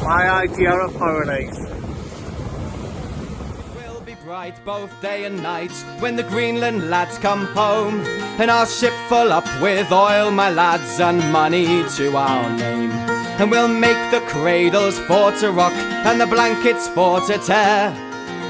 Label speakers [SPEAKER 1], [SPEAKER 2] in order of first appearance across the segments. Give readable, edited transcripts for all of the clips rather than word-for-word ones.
[SPEAKER 1] my idea of paradise.
[SPEAKER 2] Will be bright both day and night when the Greenland lads come home, and our ship full up with oil, my lads, and money to our name. And we'll make the cradles for to rock and the blankets for to tear,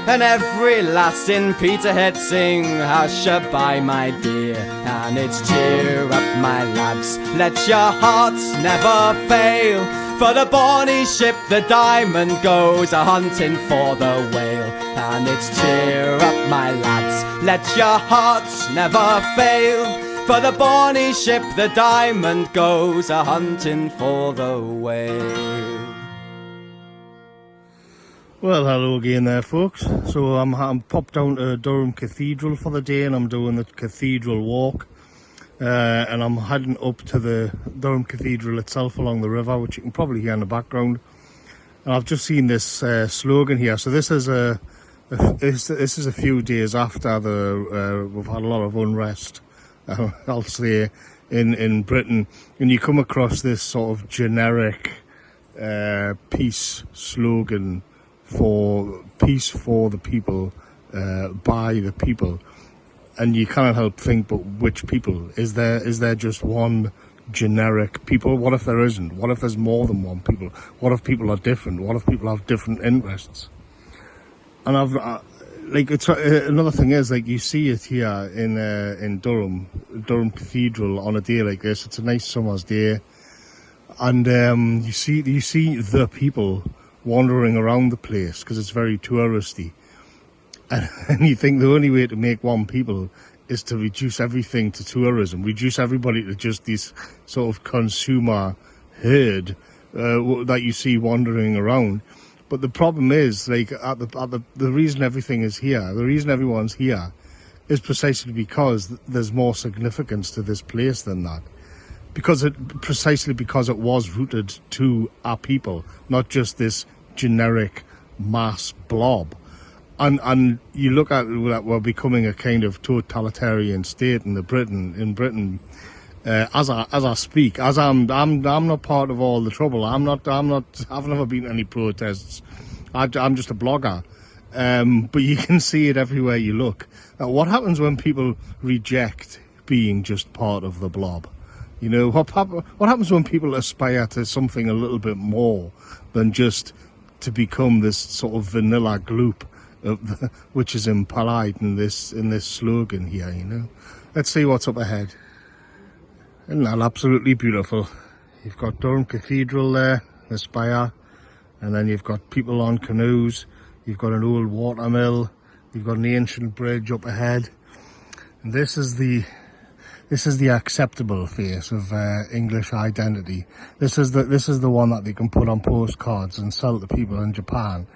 [SPEAKER 2] and every lass in Peterhead sing hush-a-bye, my dear. And it's cheer up, my lads, let your hearts never fail, for the bonny ship, the Diamond, goes a-hunting for the whale. And it's cheer up, my lads, let your hearts never fail, for the bonny ship, the Diamond, goes a-hunting for the whale.
[SPEAKER 1] Well, hello again there, folks. So I'm popped down to Durham Cathedral for the day, and I'm doing the cathedral walk. And I'm heading up to the Durham Cathedral itself along the river, which you can probably hear in the background. And I've just seen this slogan here. So this is a few days after we've had a lot of unrest, I'll say, in Britain, and you come across this sort of generic peace slogan for peace for the people, by the people, and you can't help think, but which people? Is there just one generic people? What if there isn't? What if there's more than one people? What if people are different? What if people have different interests? And another thing is, like, you see it here in Durham Cathedral on a day like this. It's a nice summer's day, and you see the people wandering around the place because it's very touristy, and you think the only way to make one people is to reduce everything to tourism, reduce everybody to just this sort of consumer herd that you see wandering around. But the problem is, like, the reason everything is here, the reason everyone's here, is precisely because there's more significance to this place than that. Precisely because it was rooted to our people, not just this generic mass blob. And you look at that, we're becoming a kind of totalitarian state in Britain. As I speak, as I'm not part of all the trouble. I've never been to any protests. I'm just a blogger. But you can see it everywhere you look. Now, what happens when people reject being just part of the blob? You know, what happens when people aspire to something a little bit more than just to become this sort of vanilla gloop, which is implied in this slogan here, you know? Let's see what's up ahead. Isn't that absolutely beautiful? You've got Durham Cathedral there, the spire, and then you've got people on canoes, you've got an old water mill, you've got an ancient bridge up ahead. And this is the acceptable face of English identity. This is the one that they can put on postcards and sell to people in Japan.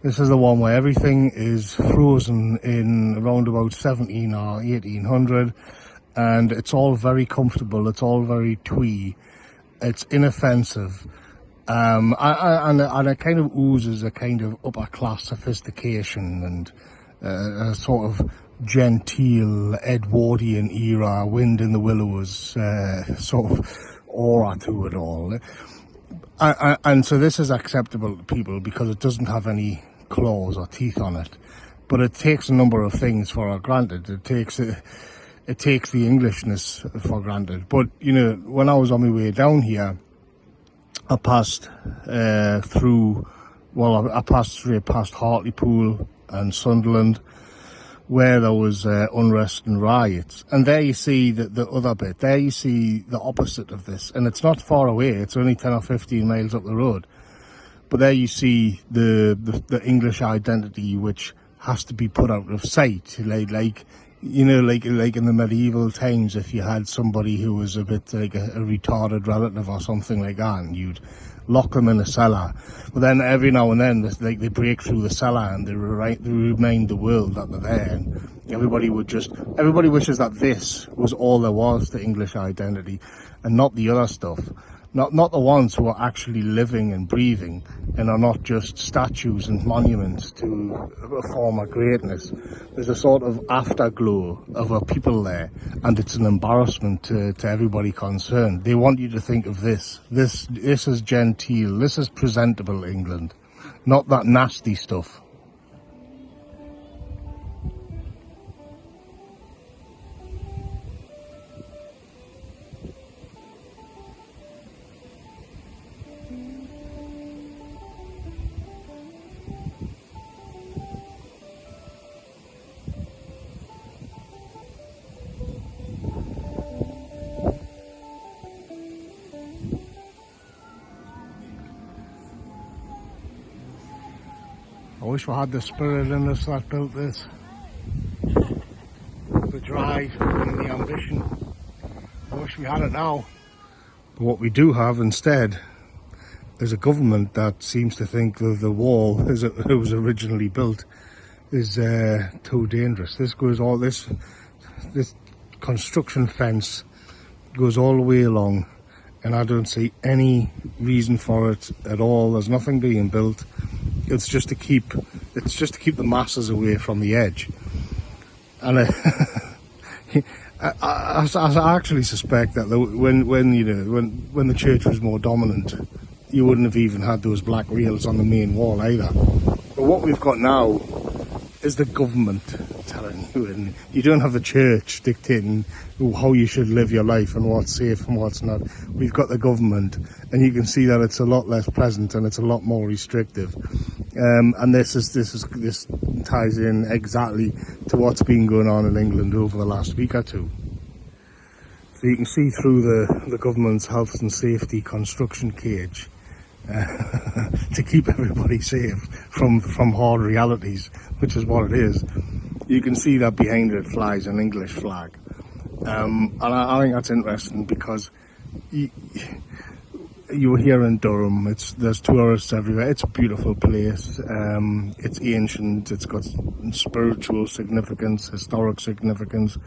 [SPEAKER 1] This is the one where everything is frozen in around about 17 or 1800, and it's all very comfortable, it's all very twee, it's inoffensive, and it kind of oozes a kind of upper class sophistication and a sort of genteel Edwardian era wind in the willows sort of aura to it all. And so this is acceptable to people because it doesn't have any claws or teeth on it, but it takes a number of things for granted. It takes the Englishness for granted. But you know, when I was on my way down here, I passed straight past Hartlepool and Sunderland, where there was unrest and riots. And there you see the other bit. There you see the opposite of this. And it's not far away. It's only 10 or 15 miles up the road. But there you see the English identity, which has to be put out of sight. Like in the medieval times, if you had somebody who was a bit like a retarded relative or something like that, and you'd lock them in a cellar. But then every now and then, they break through the cellar and they remind the world that they're there. And everybody wishes that this was all there was to English identity, and not the other stuff. Not the ones who are actually living and breathing and are not just statues and monuments to a former greatness. There's a sort of afterglow of our people there, and it's an embarrassment to everybody concerned. They want you to think of this. This is genteel, this is presentable England, not that nasty stuff. I wish we had the spirit in us that built this. The drive and the ambition. I wish we had it now. But what we do have instead is a government that seems to think that the wall, as it was originally built, is too dangerous. This construction fence goes all the way along, and I don't see any reason for it at all. There's nothing being built. It's just to keep the masses away from the edge. And I actually suspect that when the church was more dominant, you wouldn't have even had those black rails on the main wall either. But what we've got now is the government telling you, and you don't have the church dictating how you should live your life and what's safe and what's not. We've got the government, and you can see that it's a lot less pleasant and it's a lot more restrictive. And this ties in exactly to what's been going on in England over the last week or two. So you can see through the government's health and safety construction cage to keep everybody safe from hard realities, which is what it is. You can see that behind it flies an English flag, and I think that's interesting because you were here in Durham. There's tourists everywhere. It's a beautiful place. It's ancient. It's got spiritual significance, historic significance.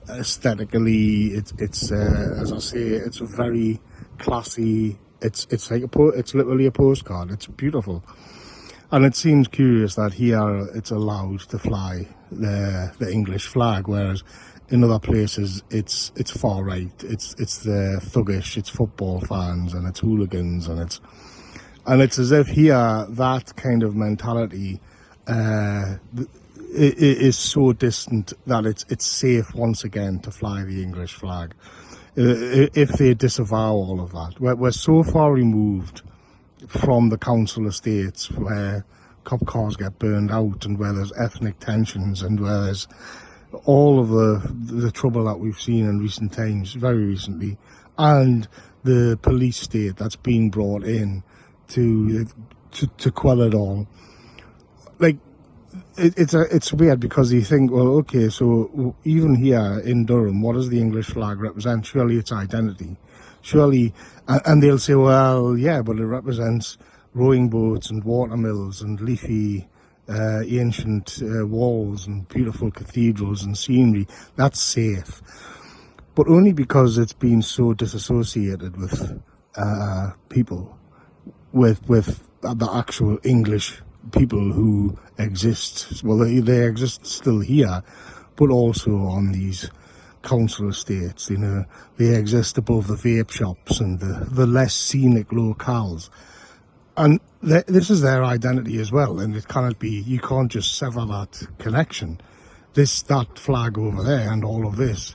[SPEAKER 1] Aesthetically, it's as I say, it's very classy. It's literally a postcard. It's beautiful, and it seems curious that here it's allowed to fly the English flag, whereas in other places it's far right. It's the thuggish. It's football fans and it's hooligans and it's as if here that kind of mentality is so distant that it's safe once again to fly the English flag. If they disavow all of that, we're so far removed from the council estates where cop cars get burned out and where there's ethnic tensions and where there's all of the trouble that we've seen in recent times, very recently, and the police state that's being brought in to quell it all. Like, it's weird because you think, well, okay, so even here in Durham, what does the English flag represent? Surely it's identity. Surely, and they'll say, well, yeah, but it represents rowing boats and watermills and leafy ancient walls and beautiful cathedrals and scenery. That's safe, but only because it's been so disassociated with people, with the actual English people who exist. Well, they exist still here, but also on these council estates. You know, they exist above the vape shops and the less scenic locales. And this is their identity as well, and it cannot be, you can't just sever that connection. That flag over there and all of this,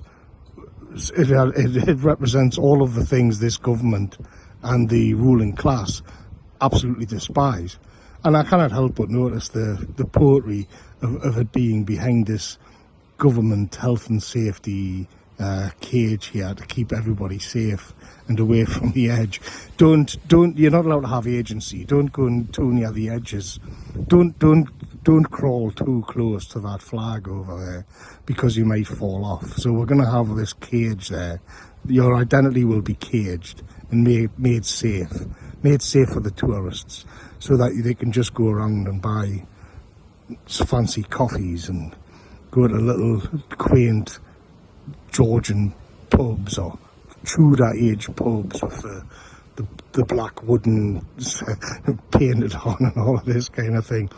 [SPEAKER 1] it represents all of the things this government and the ruling class absolutely despise. And I cannot help but notice the poetry of it being behind this government health and safety cage here to keep everybody safe and away from the edge. You're not allowed to have agency. Don't go too near the edges. Don't crawl too close to that flag over there because you might fall off. So we're going to have this cage there. Your identity will be caged and made safe for the tourists, so that they can just go around and buy fancy coffees and go to little quaint Georgian pubs or Tudor age pubs with the the black wooden painted on and all of this kind of thing.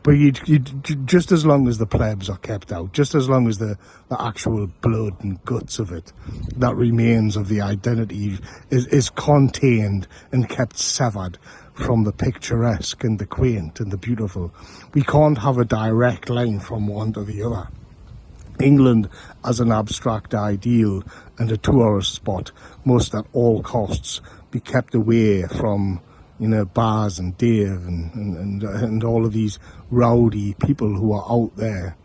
[SPEAKER 1] But you just as long as the plebs are kept out, just as long as the actual blood and guts of it that remains of the identity is contained and kept severed from the picturesque and the quaint and the beautiful, we can't have a direct line from one to the other. England as an abstract ideal and a tourist spot must at all costs be kept away from, you know, bars and Dave and all of these rowdy people who are out there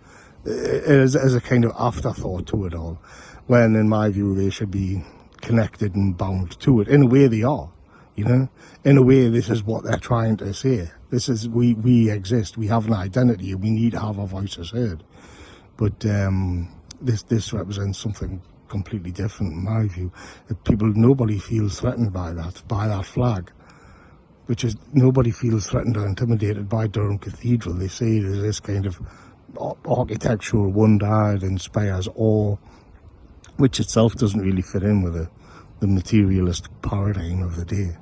[SPEAKER 1] as a kind of afterthought to it all, when in my view they should be connected and bound to it. In a way they are, you know, in a way this is what they're trying to say. This is, we exist, we have an identity, and we need to have our voices heard. But this represents something completely different in my view. Nobody feels threatened by that flag, which is, nobody feels threatened or intimidated by Durham Cathedral. They see it as this kind of architectural wonder that inspires awe, which itself doesn't really fit in with the materialist paradigm of the day.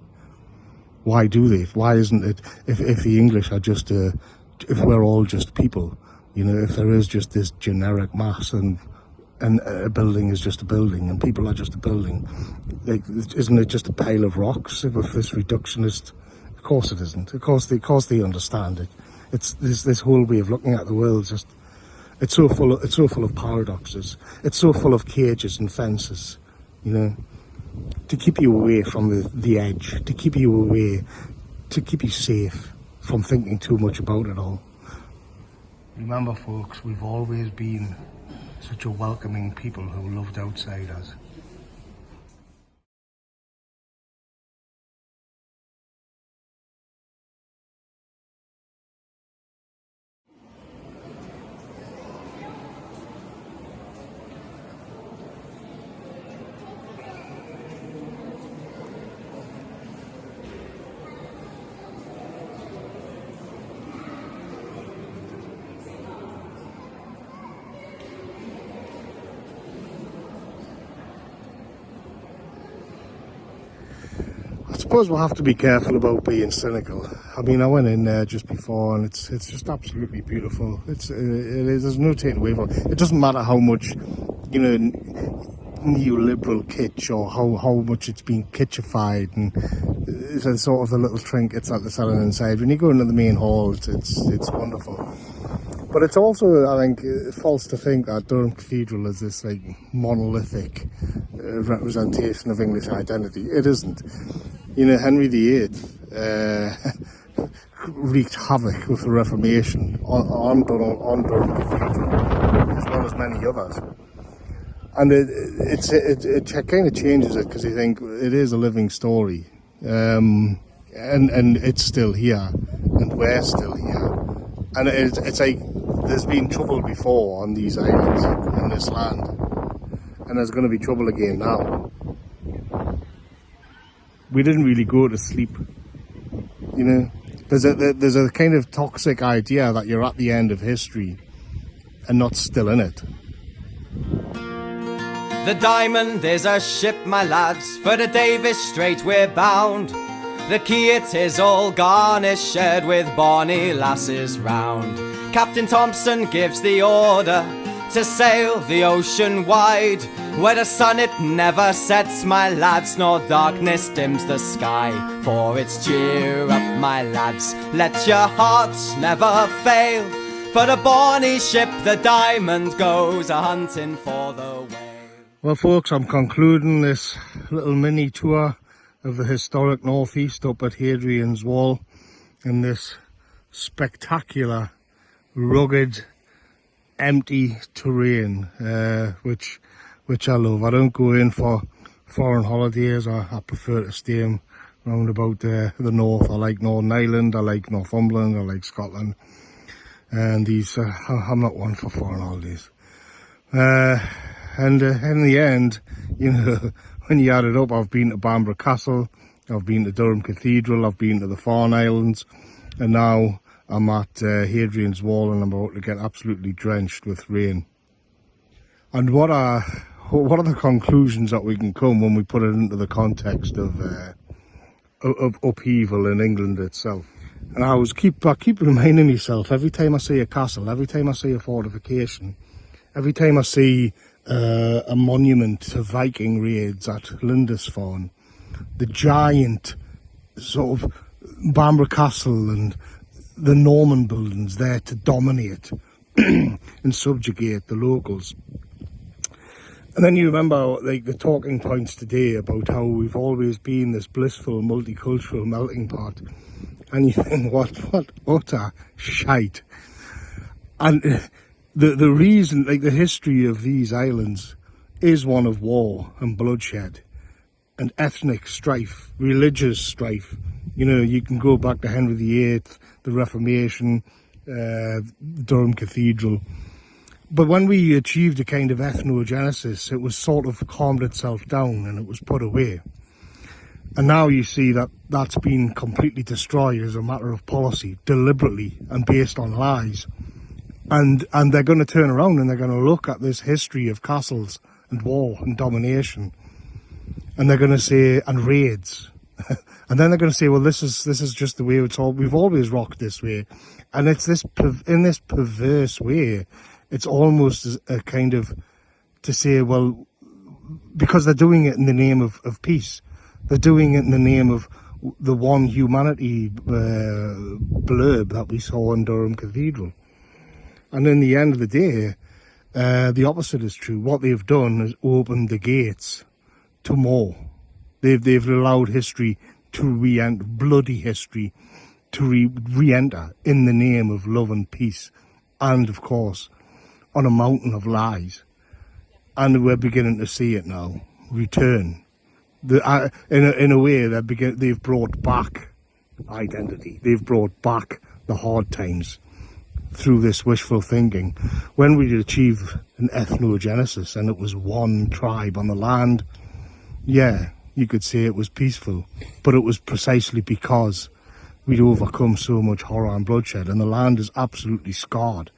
[SPEAKER 1] Why do they? Why isn't it, if the English are just, if we're all just people, you know, if there is just this generic mass and a building is just a building and people are just a building, like, isn't it just a pile of rocks with this reductionist? Of course it isn't. Of course they understand it. It's this whole way of looking at the world. Just, it's so full of paradoxes. It's so full of cages and fences, you know, to keep you away from the edge, to keep you away, to keep you safe from thinking too much about it all. Remember, folks, we've always been such a welcoming people who loved outsiders. I suppose we'll have to be careful about being cynical. I mean, I went in there just before, and it's just absolutely beautiful. There's no taking away from it. It doesn't matter how much, you know, neoliberal kitsch, or how much it's been kitchified, and it's sort of the little trinkets that they're selling inside. When you go into the main hall, it's wonderful. But it's also, I think, false to think that Durham Cathedral is this like monolithic representation of English identity. It isn't. You know, Henry VIII wreaked havoc with the Reformation on Durham Cathedral, as well as many others. And it kind of changes it, because you think it is a living story, and it's still here, and we're still here. And it's like there's been trouble before on these islands, in this land, and there's going to be trouble again now. We didn't really go to sleep, you know. There's a kind of toxic idea that you're at the end of history and not still in it.
[SPEAKER 2] The Diamond is a ship, my lads, for the Davis Strait we're bound. The quay it is all garnished with bonny lasses round. Captain Thompson gives the order to sail the ocean wide, where the sun it never sets, my lads, nor darkness dims the sky. For it's cheer up, my lads, let your hearts never fail, for the bonny ship, the Diamond, goes a-hunting for the whale.
[SPEAKER 1] Well, folks, I'm concluding this little mini tour of the historic northeast up at Hadrian's Wall in this spectacular, rugged, empty terrain, which I love. I don't go in for foreign holidays. I prefer to stay around about the north. I like Northern Ireland, I like Northumberland, I like Scotland, and these I'm not one for foreign holidays. And in the end, you know, when you add it up, I've been to Bamborough Castle, I've been to Durham Cathedral, I've been to the Farne Islands, and now I'm at Hadrian's Wall, and I'm about to get absolutely drenched with rain. And what are the conclusions that we can come when we put it into the context of of upheaval in England itself. And I keep reminding myself every time I see a castle, every time I see a fortification, every time I see a monument to Viking raids at Lindisfarne, the giant sort of Bamborough Castle and the Norman buildings there to dominate and subjugate the locals. And then you remember like the talking points today about how we've always been this blissful multicultural melting pot, and you think what utter shite. And the reason, like the history of these islands is one of war and bloodshed and ethnic strife, religious strife. You know, you can go back to Henry VIII, the Reformation, Durham Cathedral. But when we achieved a kind of ethnogenesis, it was sort of calmed itself down and it was put away. And now you see that that's been completely destroyed as a matter of policy, deliberately and based on lies. And they're going to turn around and they're going to look at this history of castles and war and domination, and they're going to say, and raids. And then they're going to say, well, this is just the way it's all. We've always rocked this way, and it's this in this perverse way. It's almost a kind of to say, well, because they're doing it in the name of peace. They're doing it in the name of the one humanity blurb that we saw in Durham Cathedral. And in the end of the day, the opposite is true. What they've done is opened the gates to more. They've allowed history to re-enter, bloody history, to re-enter in the name of love and peace, and of course, on a mountain of lies. And we're beginning to see it now return. In a way, they've brought back identity. They've brought back the hard times through this wishful thinking. When we achieved an ethnogenesis and it was one tribe on the land, yeah, you could say it was peaceful, but it was precisely because we'd overcome so much horror and bloodshed, and the land is absolutely scarred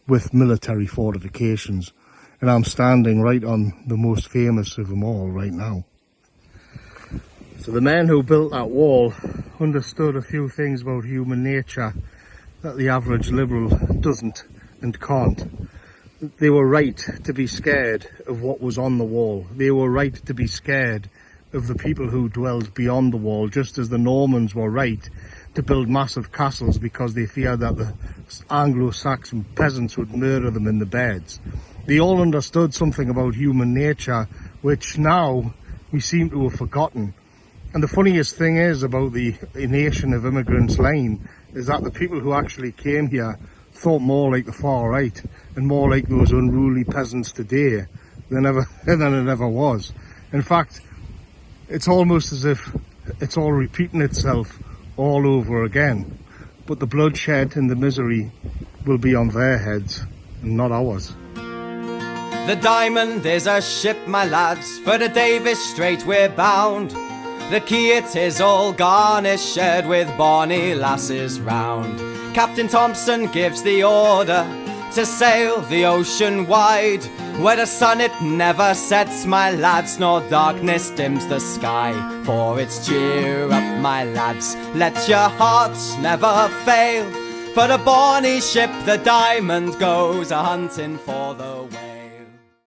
[SPEAKER 1] with military fortifications. And I'm standing right on the most famous of them all right now. So the men who built that wall understood a few things about human nature that the average liberal doesn't and can't. They were right to be scared of what was on the wall. They were right to be scared of the people who dwelled beyond the wall, just as the Normans were right to build massive castles because they feared that the Anglo-Saxon peasants would murder them in the beds. They all understood something about human nature, which now we seem to have forgotten. And the funniest thing is about the nation of immigrants line is that the people who actually came here thought more like the far right and more like those unruly peasants today than it ever was. In fact, it's almost as if it's all repeating itself all over again. But the bloodshed and the misery will be on their heads and not ours.
[SPEAKER 2] The Diamond is a ship, my lads, for the Davis Strait we're bound. The quay it is all garnished with bonny lasses round. Captain Thompson gives the order to sail the ocean wide, where the sun it never sets, my lads, nor darkness dims the sky. For it's cheer up, my lads, let your hearts never fail, for the bonny ship, the Diamond, goes a-hunting for the whale.